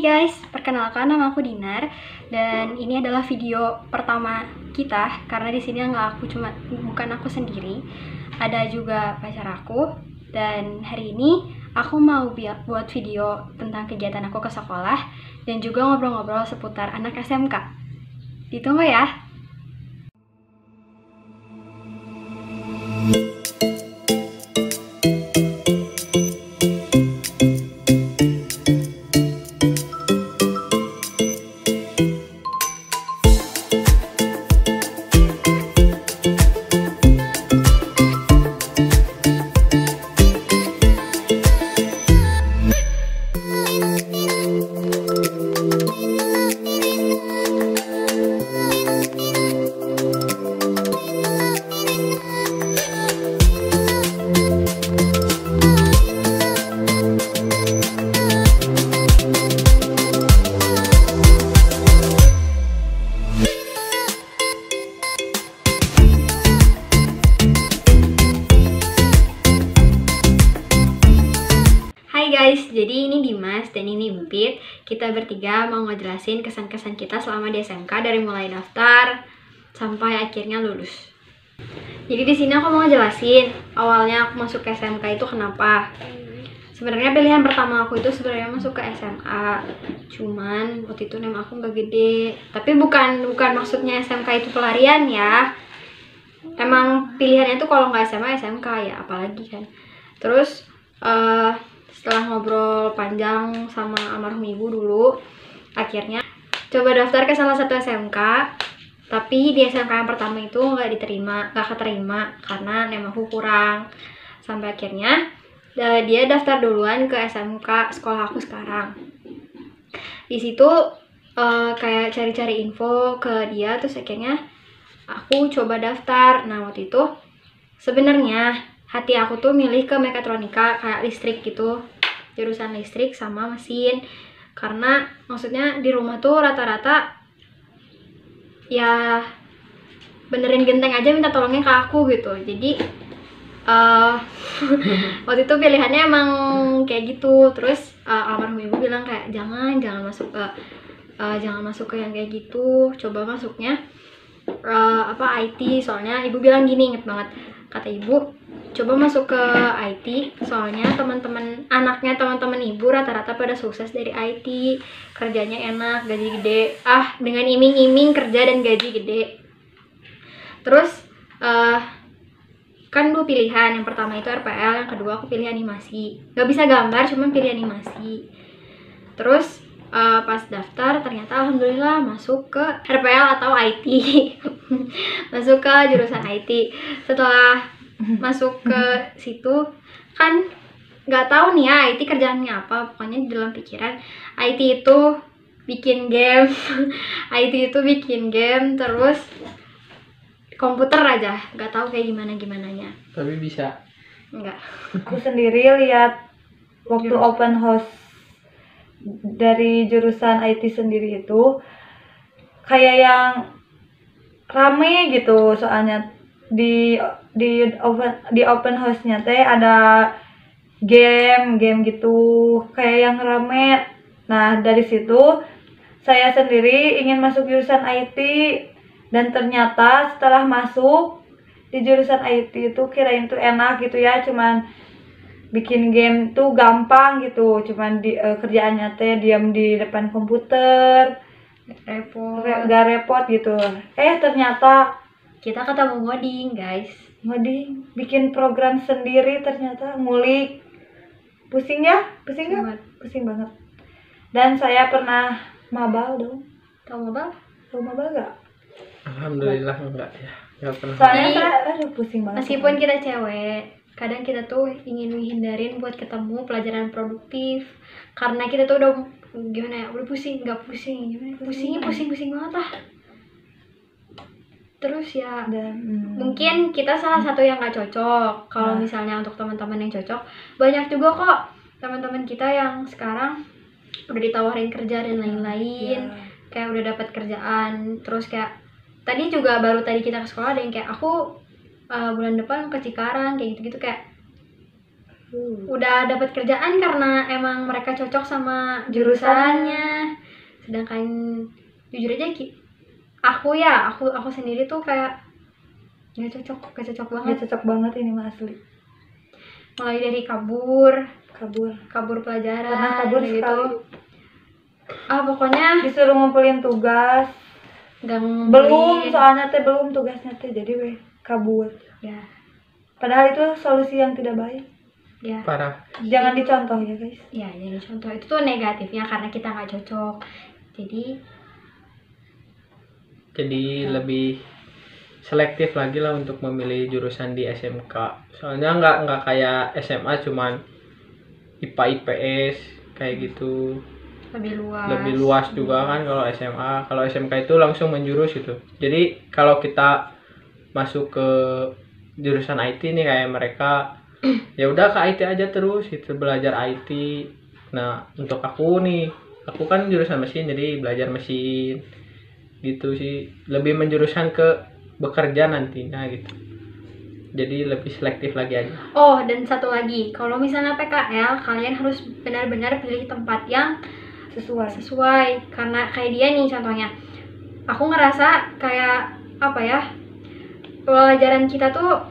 guys, perkenalkan nama aku Dinar dan ini adalah video pertama kita karena di sini bukan aku sendiri, ada juga pacar aku. Dan hari ini aku mau buat video tentang kegiatan aku ke sekolah dan juga ngobrol-ngobrol seputar anak SMK. Ditunggu ya. Hai guys, jadi ini Dimas dan ini Empit. Kita bertiga mau ngejelasin kesan-kesan kita selama di SMK dari mulai daftar sampai akhirnya lulus. Jadi di sini aku mau ngejelasin awalnya aku masuk ke SMK itu kenapa. Sebenarnya pilihan pertama aku itu sebenarnya masuk ke SMA. Cuman waktu itu nama aku nggak gede. Tapi bukan maksudnya SMK itu pelarian ya. Emang pilihannya tuh kalau nggak SMA SMK ya, apalagi kan. Terus setelah ngobrol panjang sama almarhum ibu dulu, akhirnya coba daftar ke salah satu SMK. Tapi di SMK yang pertama itu nggak keterima karena nemaku kurang. Sampai akhirnya dia daftar duluan ke SMK sekolah aku sekarang. Di situ kayak cari-cari info ke dia, terus akhirnya aku coba daftar. Nah waktu itu sebenarnya hati aku tuh milih ke mekatronika, kayak listrik gitu, jurusan listrik sama mesin. Karena maksudnya di rumah tuh rata-rata ya benerin genteng aja minta tolongnya ke aku gitu. Jadi waktu itu pilihannya emang kayak gitu. Terus almarhum ibu bilang kayak jangan masuk ke yang kayak gitu, coba masuknya IT. Soalnya ibu bilang gini, inget banget kata ibu, coba masuk ke IT soalnya anaknya teman-teman ibu rata-rata pada sukses dari IT, kerjanya enak, gaji gede, dengan iming-iming kerja dan gaji gede. Terus kan dua pilihan, yang pertama itu RPL, yang kedua aku pilih animasi. Gak bisa gambar, cuma pilih animasi. Terus pas daftar ternyata alhamdulillah masuk ke RPL atau IT. Masuk ke jurusan IT. Setelah masuk ke situ kan nggak tahu nih ya IT kerjaannya apa. Pokoknya di dalam pikiran IT itu bikin game. IT itu bikin game terus komputer aja, nggak tahu kayak gimananya. Tapi bisa. Enggak. Aku sendiri lihat waktu open house dari jurusan IT sendiri itu kayak yang rame gitu, soalnya di open house-nya teh ada game gitu kayak yang rame. Nah dari situ saya sendiri ingin masuk jurusan IT. Dan ternyata setelah masuk di jurusan IT itu kirain tuh enak gitu ya, cuman bikin game tuh gampang gitu, cuman kerjaannya teh diam di depan komputer, gak repot gitu. Ternyata Kita ketemu ngoding guys. ngoding, bikin program sendiri, ternyata ngulik, pusing nggak? Pusing banget. Dan saya pernah mabal dong. Tahu mabal? Tahu mabal gak? Alhamdulillah enggak ya. Enggak pernah. Soalnya saya pusing banget. Meskipun kita cewek, kadang kita tuh ingin menghindarin buat ketemu pelajaran produktif karena kita tuh udah gimana ya, udah pusing pusing banget lah. Terus ya mungkin kita salah satu yang nggak cocok. Kalau misalnya untuk teman-teman yang cocok, banyak juga kok teman-teman kita yang sekarang udah ditawarin kerja dan lain-lain, kayak udah dapat kerjaan. Terus kayak tadi kita ke sekolah ada yang kayak aku bulan depan ke Cikarang kayak gitu-gitu, kayak udah dapat kerjaan karena emang mereka cocok sama jurusannya. Sedangkan jujur aja aku sendiri tuh kayak gak cocok banget. Gak cocok banget ini mah asli. Mulai dari kabur pelajaran Karena kabur gitu. sekali. Pokoknya Disuruh ngumpulin tugas. gak Belum, ngumpulin. soalnya belum tugasnya jadi kabur. Ya, Padahal itu solusi yang tidak baik. ya. Parah. Jangan dicontoh ya guys. Ya, jadi contoh itu tuh negatifnya karena kita nggak cocok. Jadi Lebih selektif lagi lah untuk memilih jurusan di SMK. Soalnya nggak kayak SMA cuman IPA IPS kayak gitu. lebih Luas juga kan kalau SMA. Kalau SMK itu langsung menjurus gitu. Jadi kalau kita masuk ke jurusan IT nih kayak mereka ya udah ke IT aja terus gitu, belajar IT. Nah, untuk aku kan jurusan mesin, jadi belajar mesin gitu sih, lebih menjurusan ke bekerja nantinya gitu. Jadi lebih selektif lagi aja. Oh, dan satu lagi, kalau misalnya PKL, kalian harus benar-benar pilih tempat yang sesuai. Karena kayak dia nih contohnya, aku ngerasa kayak apa ya, pelajaran kita tuh,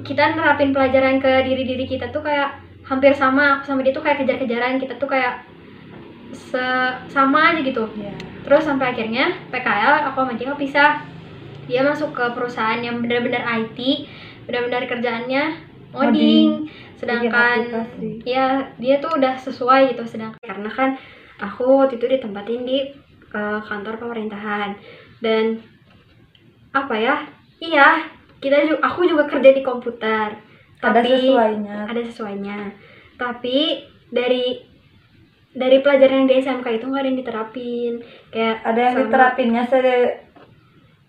kita nerapin pelajaran ke diri kita tuh kayak hampir sama. Aku sama dia tuh kayak kejar-kejaran, kita tuh kayak sama aja gitu. Terus sampai akhirnya PKL aku sama dia pisah. Dia masuk ke perusahaan yang benar-benar IT, benar-benar kerjaannya ngoding. Sedangkan ya dia tuh udah sesuai gitu. Sedangkan karena kan aku waktu itu ditempatin di kantor pemerintahan, dan apa ya, iya aku juga kerja di komputer, tapi ada sesuainya. Tapi dari pelajaran yang di SMK itu nggak ada yang diterapin. Kayak ada yang diterapinnya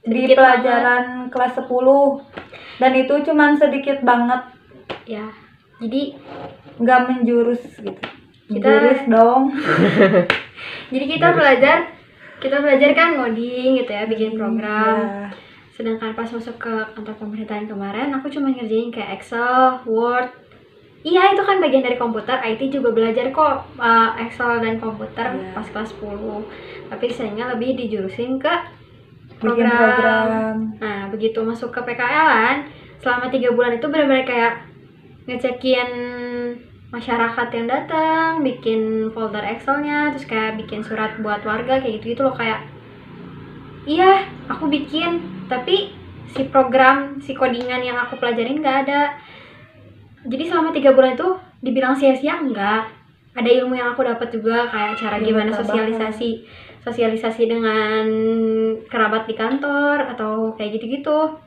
di pelajaran kelas 10, dan itu cuman sedikit banget ya, jadi nggak menjurus gitu. Jurus dong. Jadi kita belajar kan ngoding gitu ya, bikin program. Sedangkan pas masuk ke kantor pemerintahan kemarin, aku cuma ngerjain kayak Excel, Word. Iya, itu kan bagian dari komputer. IT juga belajar kok Excel dan komputer pas kelas 10. Tapi sayangnya lebih dijurusin ke program. Nah, begitu masuk ke PKL-an, selama 3 bulan itu benar-benar kayak ngecekin masyarakat yang datang, bikin folder Excel-nya, terus kayak bikin surat buat warga kayak gitu loh. Kayak iya, aku bikin, tapi si codingan yang aku pelajarin nggak ada. Jadi selama 3 bulan itu dibilang sia-sia enggak. Ada ilmu yang aku dapat juga, kayak cara gimana sosialisasi dengan kerabat di kantor atau kayak gitu-gitu.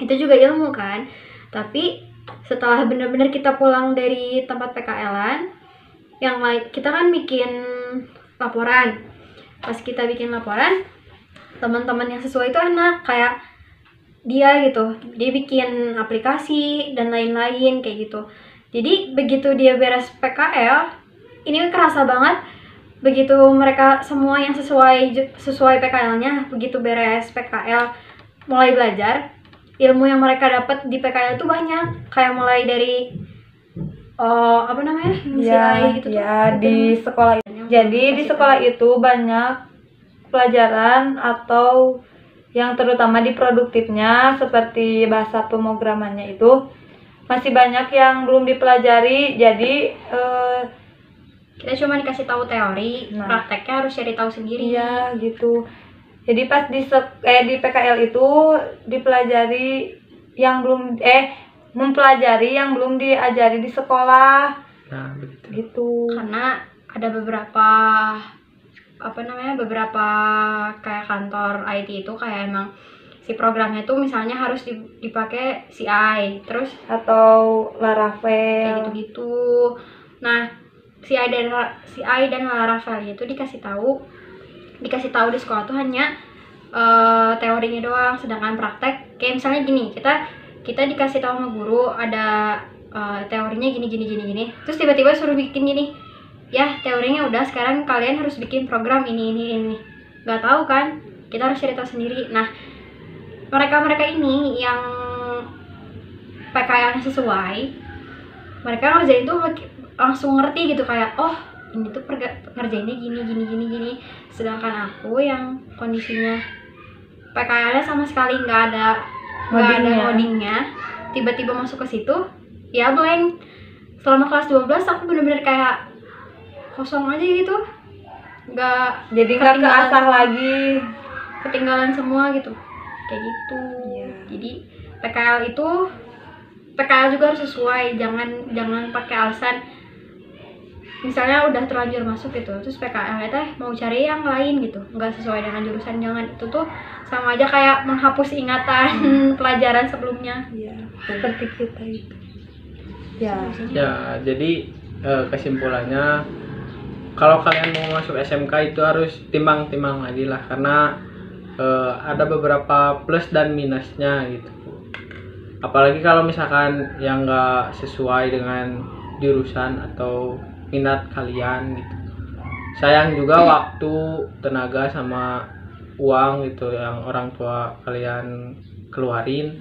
Itu juga ilmu kan. Tapi setelah benar-benar kita pulang dari tempat PKL-an, yang kita kan bikin laporan. Pas kita bikin laporan, teman-teman yang sesuai itu enak, kayak dia bikin aplikasi dan lain-lain kayak gitu. Jadi begitu dia beres PKL, ini kerasa banget. Begitu mereka semua yang sesuai PKL-nya, begitu beres PKL mulai belajar, ilmu yang mereka dapat di PKL itu banyak. Kayak mulai dari CI gitu di sekolah. Jadi di sekolah itu banyak pelajaran atau yang terutama di produktifnya seperti bahasa pemrogramannya itu masih banyak yang belum dipelajari. Jadi kita cuma dikasih tahu teori, prakteknya harus cari tahu sendiri. Iya gitu. Jadi pas di PKL itu dipelajari yang belum mempelajari yang belum diajari di sekolah. Nah, begitu. Gitu. Karena ada beberapa kayak kantor IT itu kayak emang si programnya tuh misalnya harus dipakai CI terus atau Laravel kayak gitu-gitu. Nah, CI dan Laravel itu dikasih tahu di sekolah tuh hanya teorinya doang, sedangkan praktek kayak misalnya gini, kita dikasih tahu sama guru ada teorinya gini, terus tiba-tiba suruh bikin gini. Ya, teorinya udah, sekarang kalian harus bikin program ini. Nggak tahu kan? Kita harus cari tahu sendiri. Nah, mereka ini yang PKL-nya sesuai, mereka ngerjain tuh langsung ngerti gitu, kayak oh ini tuh ngerjainnya gini. Sedangkan aku yang kondisinya PKL-nya sama sekali nggak ada codingnya, tiba-tiba masuk ke situ ya blank. Selama kelas 12 aku bener-bener kayak kosong aja gitu, jadi nggak keasah lagi, ketinggalan semua gitu, kayak gitu. Jadi PKL juga harus sesuai, jangan pakai alasan misalnya udah terlanjur masuk gitu terus PKL teh mau cari yang lain gitu, nggak sesuai dengan jurusan. Jangan, itu tuh sama aja kayak menghapus ingatan pelajaran sebelumnya. Seperti kita itu. Ya, jadi kesimpulannya kalau kalian mau masuk SMK itu harus timbang-timbang lagi lah, karena ada beberapa plus dan minusnya gitu. Apalagi kalau misalkan yang nggak sesuai dengan jurusan atau minat kalian gitu. Sayang juga waktu, tenaga, sama uang gitu yang orang tua kalian keluarin.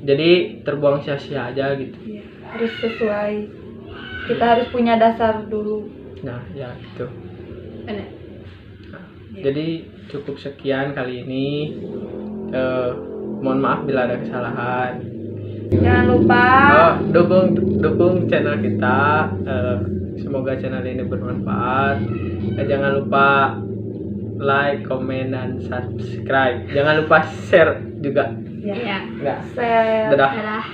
Jadi terbuang sia-sia aja gitu. Harus sesuai. Kita harus punya dasar dulu. Nah, ya gitu. Benar. Jadi cukup sekian kali ini. Mohon maaf bila ada kesalahan. Jangan lupa dukung channel kita. Semoga channel ini bermanfaat. Jangan lupa like, comment, dan subscribe. Jangan lupa share juga. Ya. Enggak. share. Dadah. Dadah.